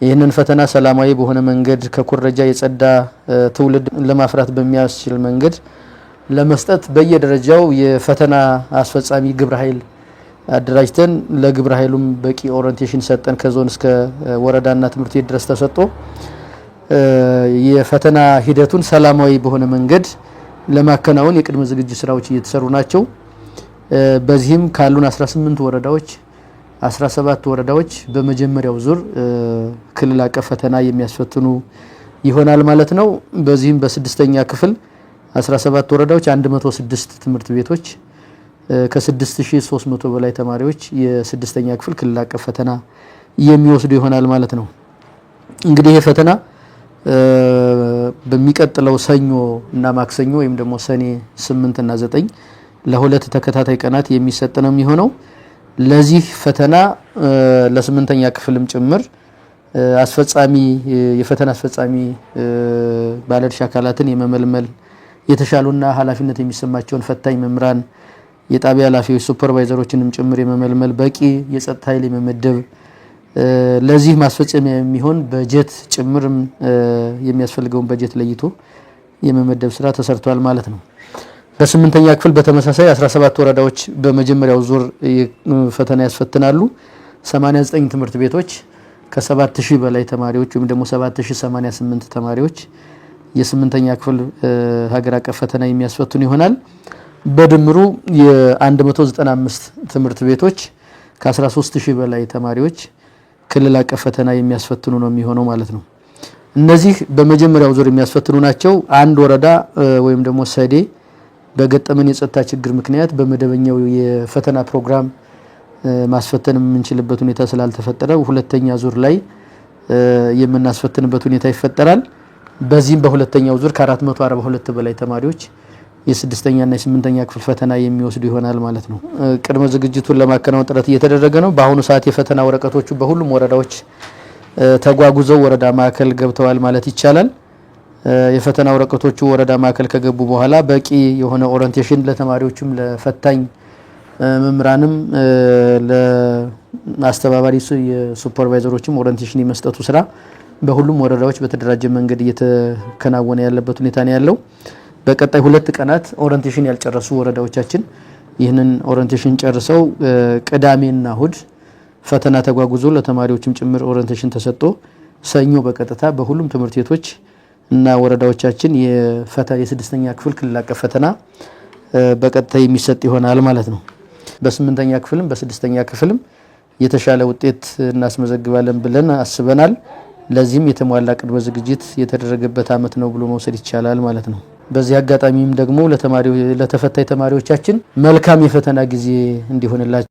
ይህንን ፈተና ሰላማዊ በሆነ መንገድ ከኩረጃ የጸዳ ትውልድ ለማፍራት በሚያስችል መንገድ ለመስጠት በየደረጃው የፈተና አስፈጻሚ ግብረ ኃይል አደራጅተን ለግብረ ኃይሉም በቂ ኦሪንቴሽን ሰጠን ከዞን እስከ ወረዳና ትምህርት ቤት ድረስ ተሰጥቶ የፈተና ሂደቱን ሰላማዊ በሆነ መንገድ ለማከናወን የቅድመ ዝግጅት ስራዎች እየተሰሩ ናቸው። በዚህም ካሉን 18 ወረዳዎች 17 ወረዳዎች በመጀመሪያው ዙር ክልል አቀፍ ፈተና የሚያስፈትኑ ይሆናል ማለት ነው። በዚህም በስድስተኛ ክፍል 17 ወረዳዎች 106 ትምህርት ቤቶች ከ6300 በላይ ተማሪዎች የስድስተኛ ክፍል ክልል አቀፍ ፈተና የሚወስዱ ይሆናል ማለት ነው። እንግዲህ ይሄ ፈተና በሚቀጥለው ሰኞ እና ማክሰኞ ወይም ደግሞ ሰኔ 8 እና 9 ለሁለት ተከታታይ ቀናት የሚሰጥ ነው የሚሆነው። ለዚህ ፈተና ለስምንተኛ ክፍልም ጭምር አስፈጻሚ የፈተና አስፈጻሚ ባለድርሻ አካላትን የመመልመል የተሻሉና ኃላፊነት የሚሰማቸውን ፈታኝ መምህራን የጣቢያ ኃላፊዎች ሱፐርቫይዘሮችንም ጭምር የመመልመል በቂ የጸጥታ ኃይል የመመደብ ለዚህ ማስፈጸሚያ የሚሆን በጀት ጭምርም የሚያስፈልገውን በጀት ለይቶ የመመደብ ስራ ተሰርቷል ማለት ነው። በስምንተኛ ክፍል በተመሳሳይ 17 ወረዳዎች በመጀመሪያው ዙር ፈተና ያስፈትናሉ። 89 ትምህርት ቤቶች ከ7000 በላይ ተማሪዎች ወይም ደግሞ 7088 ተማሪዎች የስምንተኛ ክፍል ሀገር አቀፍ ፈተና የሚያስፈትኑ ይሆናል። በድምሩ የ195 ትምህርት ቤቶች ከ13000 በላይ ተማሪዎች ክልል አቀፍ ፈተና የሚያስፈትኑ ነው የሚሆነው ማለት ነው። እነዚህ በመጀመሪያው ዙር የሚያስፈትኑ ናቸው። አንድ ወረዳ ወይም ደግሞ ሰዴ በገጠመን የጸጥታ ችግር ምክንያት በመደበኛው የፈተና ፕሮግራም ማስፈተን የምንችልበት ሁኔታ ስላልተፈጠረ ሁለተኛ ዙር ላይ የምናስፈትንበት ሁኔታ ይፈጠራል። በዚህም በሁለተኛው ዙር ከ442 በላይ ተማሪዎች የስድስተኛ እና የስምንተኛ ክፍል ፈተና የሚወስዱ ይሆናል ማለት ነው። ቅድመ ዝግጅቱን ለማከናወን ጥረት እየተደረገ ነው። በአሁኑ ሰዓት የፈተና ወረቀቶቹ በሁሉም ወረዳዎች ተጓጉዘው ወረዳ ማዕከል ገብተዋል ማለት ይቻላል። የፈተና ወረቀቶቹ ወረዳ ማዕከል ከገቡ በኋላ በቂ የሆነ ኦሪንቴሽን ለተማሪዎችም ለፈታኝ መምህራንም ለአስተባባሪ የሱፐርቫይዘሮችም ኦሪንቴሽን የመስጠቱ ስራ በሁሉም ወረዳዎች በተደራጀ መንገድ እየተከናወነ ያለበት ሁኔታ ነው ያለው። በቀጣይ 2 ቀናት ኦሪንቴሽን ያልጨረሱ ወረዳዎቻችን ይህንን ኦሪንቴሽን ጨርሰው ቅዳሜና እሁድ ፈተና ተጓጉዞ ለተማሪዎችም ጭምር ኦሪንቴሽን ተሰጥቶ ሰኞ በቀጥታ በሁሉም ትምህርት ቤቶች እና ወረዳዎቻችን የስድስተኛ ክፍል ክልል አቀፍ ፈተና በቀጥታ የሚሰጥ ይሆናል ማለት ነው። በስምንተኛ ክፍልም በስድስተኛ ክፍልም የተሻለ ውጤት እናስመዘግባለን ብለን አስበናል። ለዚህም የተሟላ ቅድመ ዝግጅት የተደረገበት አመት ነው ብሎ መውሰድ ይቻላል ማለት ነው። በዚህ አጋጣሚም ደግሞ ለተፈታኝ ተማሪዎቻችን መልካም የፈተና ጊዜ እንዲሆንላቸው